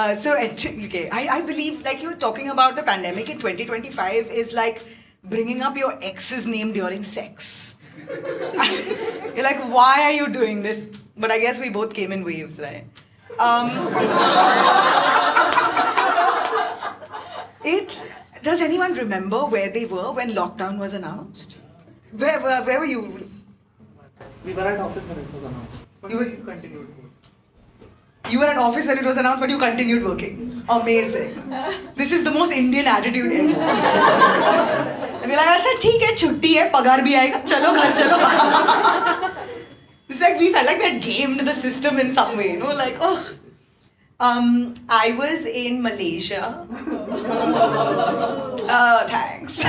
Okay, I believe like you're talking about the pandemic in 2025 is like bringing up your ex's name during sex. You're like, why are you doing this? But I guess we both came in waves, right? Does anyone remember where they were when lockdown was announced? Where were you? We were at office when it was announced. But we continued. You were at office when it was announced, but you continued working. Amazing. This is the most Indian attitude ever. And we're like, अच्छा ठीक है, छुट्टी है, पगार भी आएगा, चलो घर चलो. It's like we felt like we had gamed the system in some way, you know, like oh. I was in Malaysia. Thanks.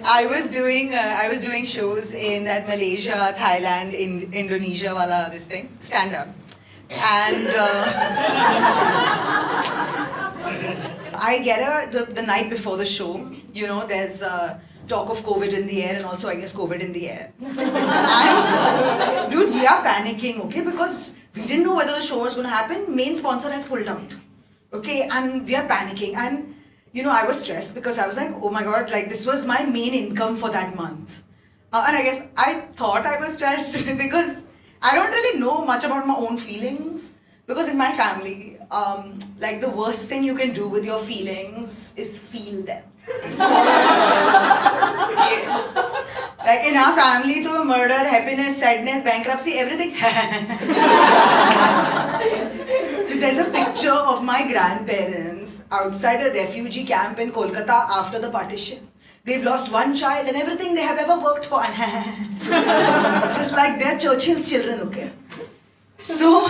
I was doing shows in that Malaysia, Thailand, Indonesia wala this thing, stand up. And I get the night before the show, you know, there's talk of COVID in the air and also I guess COVID in the air. And dude, we are panicking, okay, because we didn't know whether the show was going to happen. Main sponsor has pulled out, okay, and we are panicking. And you know, I was stressed because I was like, oh my god, like this was my main income for that month. And I guess I thought I was stressed because I don't really know much about my own feelings. Because in my family, like the worst thing you can do with your feelings is feel them. Yeah. Like in our family, to murder, happiness, sadness, bankruptcy, everything. There's a picture of my grandparents outside a refugee camp in Kolkata after the partition. They've lost one child and everything they have ever worked for. Just like they're Churchill's children, okay? So,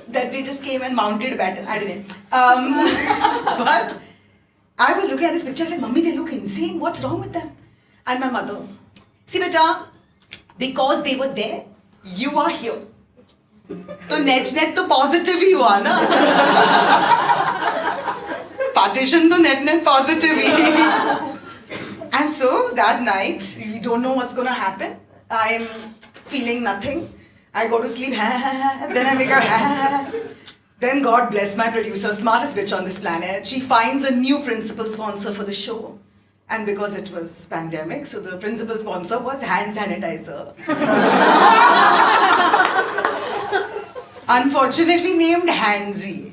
that they just came and mounted battle. I don't know. But I was looking at this picture, I said, Mummy, they look insane. What's wrong with them? And my mother, see beta, because they were there, you are here. So net to positive ही हुआ ना. Partition to net positive he. And so that night, we don't know what's gonna happen. I am feeling nothing. I go to sleep, then I wake up, then God bless my producer, smartest bitch on this planet. She finds a new principal sponsor for the show. And because it was pandemic, so the principal sponsor was hand sanitizer. Unfortunately named Handsy.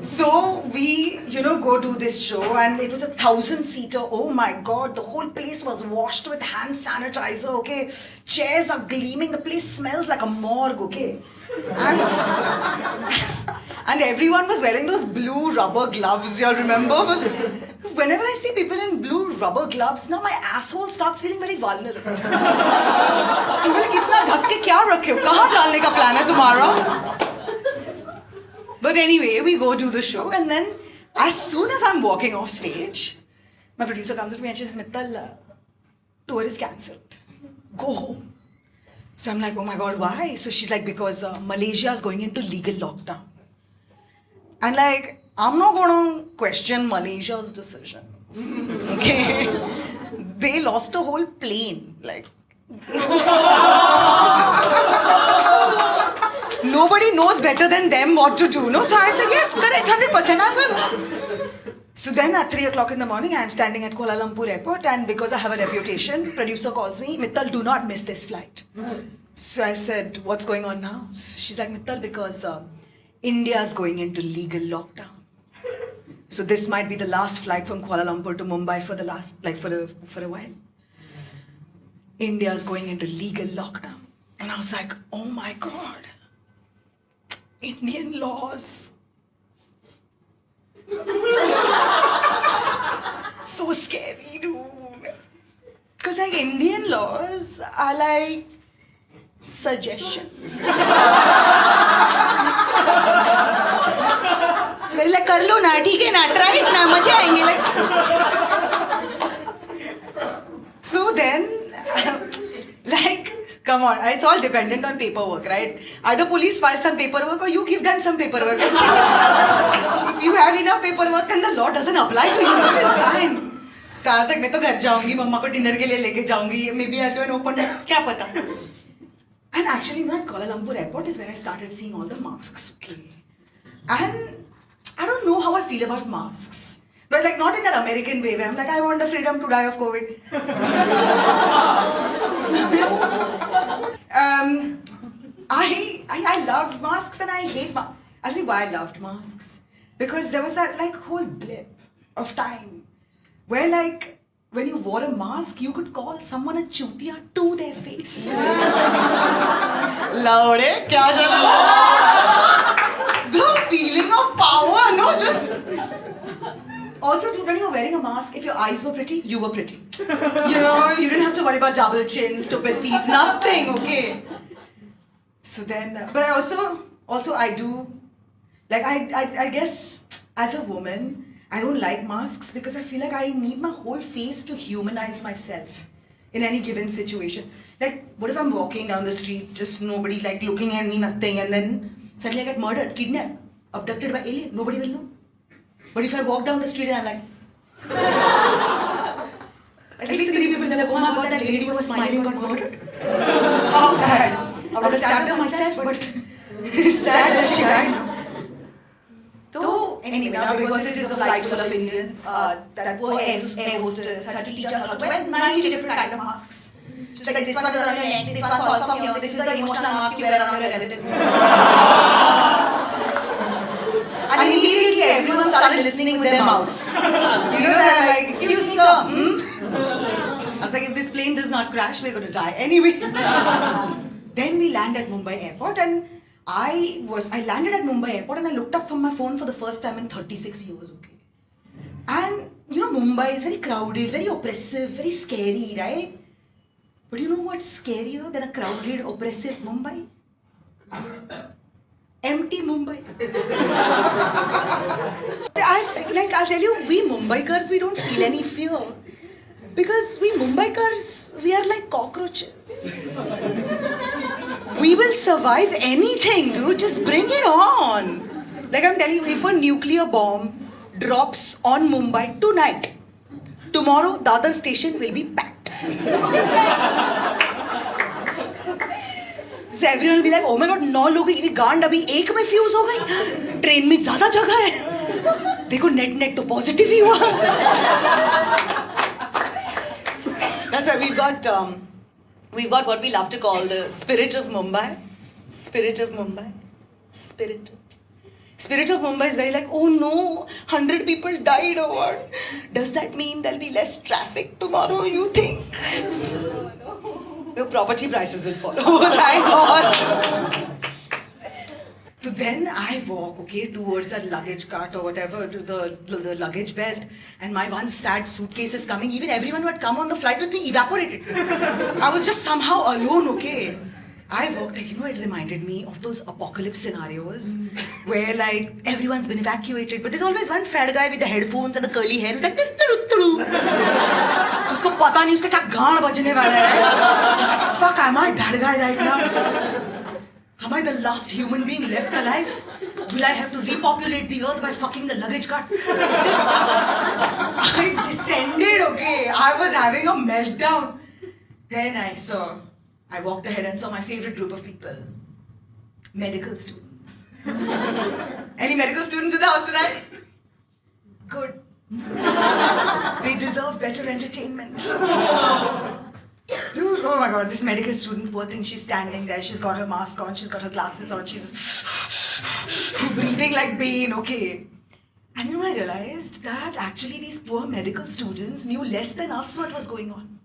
So we, you know, go do this show and it was a 1,000-seater. Oh my god, the whole place was washed with hand sanitizer, okay? Chairs are gleaming, the place smells like a morgue, okay? And everyone was wearing those blue rubber gloves, y'all remember? Whenever I see people in blue rubber gloves, now my asshole starts feeling very vulnerable. I'm like, itna dhak ke kya rakhe ho? Kahan dalne ka plan hai tumhara? But anyway, we go do the show and then as soon as I'm walking off stage, my producer comes up to me and she says, Mittal, tour is cancelled. Go home. So I'm like, oh my god, why? So she's like, because Malaysia is going into legal lockdown. And like, I'm not going to question Malaysia's decisions. Okay? They lost a whole plane. Like, nobody knows better than them what to do. No? So I said, yes, correct, 100%. I'm going. So then at 3 o'clock in the morning, I'm standing at Kuala Lumpur airport and because I have a reputation, producer calls me, Mittal, do not miss this flight. So I said, what's going on now? So she's like, Mittal, because India's going into legal lockdown. So this might be the last flight from Kuala Lumpur to Mumbai for the last, like for a while. India's going into legal lockdown. And I was like, oh my God. Indian laws. So scary, dude. Because like Indian laws are like suggestions. It's very like, कर लो ना, ठीक है ना, try it ना, मजे आएंगे like. So then, like, come on, it's all dependent on paperwork, right? Either police file some paperwork or you give them some paperwork. If you have enough paperwork, then the law doesn't apply to you. It's fine. So I was like, मैं तो घर जाऊँगी, मम्मा को dinner के लिए लेके जाऊँगी. Maybe I'll do an open day. क्या पता? And actually, at Kuala Lumpur airport is where I started seeing all the masks. Okay. And I don't know how I feel about masks. But like not in that American way where I'm like, I want the freedom to die of COVID. I love masks and I hate masks. I'll tell you why I loved masks. Because there was that like whole blip of time where like when you wore a mask, you could call someone a chutia to their face. Laude, kya jala? The feeling of power, no, just. Also, dude, when you were wearing a mask, if your eyes were pretty, you were pretty. You know, you didn't have to worry about double chin, stupid teeth, nothing, okay? So then, but I also I do, like I guess as a woman, I don't like masks because I feel like I need my whole face to humanize myself in any given situation. Like, what if I'm walking down the street, just nobody like looking at me, nothing, and then suddenly I get murdered, kidnapped, abducted by alien, nobody will know. But if I walk down the street and I'm like, at least 3 people are like, oh my god, that lady was smiling got murdered. How sad. I would have stabbed her myself, but it's sad that she died. So, anyway, now because it is a flight full of Indians, that poor air hostess had to teach us how to wear 90 different kind of masks. She's like, this one is around your neck, this one falls from here, this is the emotional mask you wear around your relative. And immediately everyone started listening with their mouths. You know, they're like, excuse me sir, I was like, if this plane does not crash, we're going to die. Anyway. Then we land at Mumbai airport and I landed at Mumbai airport and I looked up from my phone for the first time in 36 years, okay? And you know, Mumbai is very crowded, very oppressive, very scary, right? But you know what's scarier than a crowded, oppressive Mumbai? Empty Mumbai. I'll tell you, we Mumbaikars, we don't feel any fear. Because we Mumbaikars, we are like cockroaches. We will survive anything, dude. Just bring it on. Like I'm telling you, if a nuclear bomb drops on Mumbai tonight, tomorrow Dadar station will be packed. So everyone will be like, oh my god, 9 लोगों की गांड अभी एक में fuse हो गई, train में ज़्यादा जगह है, देखो नेट तो पॉजिटिव ही हुआ. That's why we've got what we love to call the spirit of Mumbai. Spirit of Mumbai. Spirit of Mumbai is very like, oh no, 100 people died or what? Does that mean there'll be less traffic tomorrow, you think? The property prices will fall. Oh, thank God. So then I walk, okay, towards that luggage cart or whatever, to the luggage belt, and my one sad suitcase is coming. Even everyone who had come on the flight with me evaporated. I was just somehow alone, okay. I walked, like, you know, it reminded me of those apocalypse scenarios where, like, everyone's been evacuated, but there's always one fat guy with the headphones and the curly hair who's like, उसको पता नहीं उसका क्या गान बजने वाला है. He's like, fuck, am I that guy right now? Am I the last human being left alive? Will I have to repopulate the earth by fucking the luggage carts? I descended, okay. I was having a meltdown. Then I walked ahead and saw my favorite group of people. Medical students. Any medical students in the house tonight? Good. They deserve better entertainment. Dude, oh my god, this medical student, poor thing, she's standing there, she's got her mask on, she's got her glasses on, she's breathing like pain, okay. And you know, I realized that actually these poor medical students knew less than us what was going on.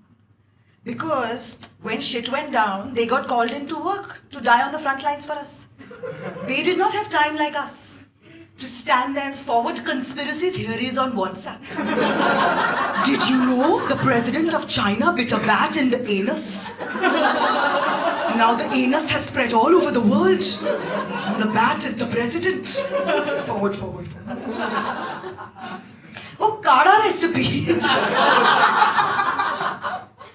Because when shit went down, they got called in to work, to die on the front lines for us. They did not have time like us to stand there and forward conspiracy theories on WhatsApp. Did you know the president of China bit a bat in the anus? Now the anus has spread all over the world. And the bat is the president. Forward. Oh, kada recipe.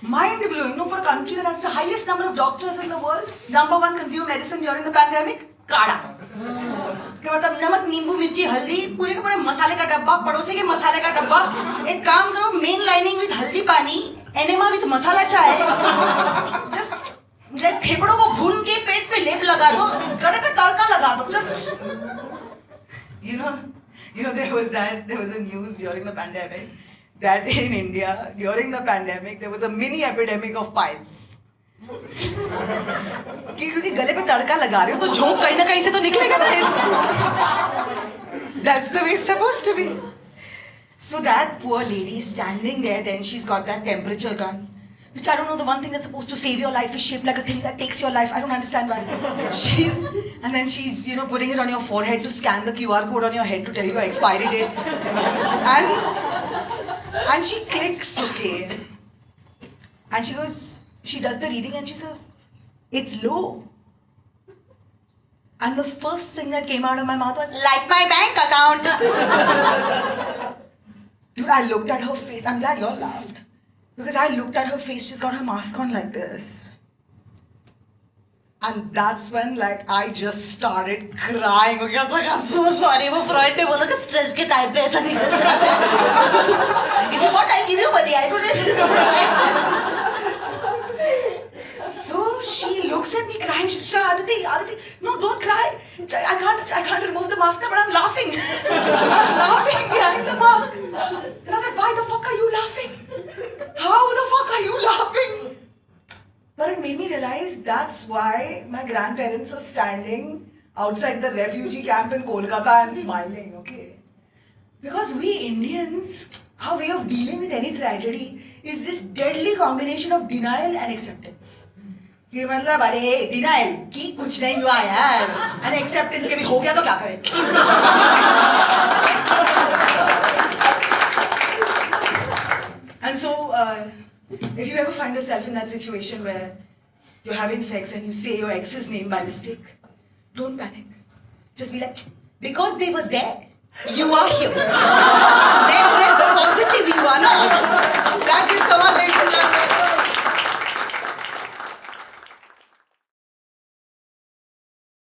Mind-blowing. No, for a country that has the highest number of doctors in the world, number one consumer medicine during the pandemic, kada. मतलब नमक नींबू मिर्ची हल्दी पूरे के पूरे मसाले का डब्बा पड़ोसी के मसाले का डब्बा एक काम करो मेन लाइनिंग विद हल्दी पानी एनेमा विद मसाला चाय जस्ट लाइक फेफड़ों को भून के पेट पे लेप लगा दो गले पे तड़का लगा दो just You know, there was a news during the pandemic that in India, during the pandemic, there was a mini epidemic of piles. क्योंकि गले पे तड़का लगा रहे हो तो झोंक कहीं ना कहीं से तो निकलेगा ना. That's the way it's supposed to be. So that poor lady is standing there, then she's got that temperature gun, which I don't know, the one thing that's supposed to save your life is shaped like a thing that takes your life. I don't understand why. And then she's, putting it on your forehead to scan the QR code on your head to tell you your expiry date. And she clicks, okay. And she does the reading and she says, it's low. And the first thing that came out of my mouth was, like my bank account. Dude, I looked at her face. I'm glad you all laughed. Because I looked at her face, she's got her mask on like this. And that's when, I just started crying. Okay, I was like, I'm so sorry. वो Freud ने बोला कि stress के time पे ऐसा निकल जाता है. If you want, I'll give you money. I don't know. So she looks at me crying. She says, Aditi, no, don't cry. I can't remove the mask now, but I'm laughing. I'm laughing behind the mask. And I was like, why the fuck are you laughing? How the fuck are you laughing? But it made me realize that's why my grandparents are standing outside the refugee camp in Kolkata and smiling, okay? Because we Indians, our way of dealing with any tragedy is this deadly combination of denial and acceptance. कि मतलब अरे denial कि कुछ नहीं हुआ यार, and acceptance के भी हो गया तो क्या करें? And so, if you ever find yourself in that situation where you're having sex and you say your ex's name by mistake, don't panic. Just be like, because they were there, you are here.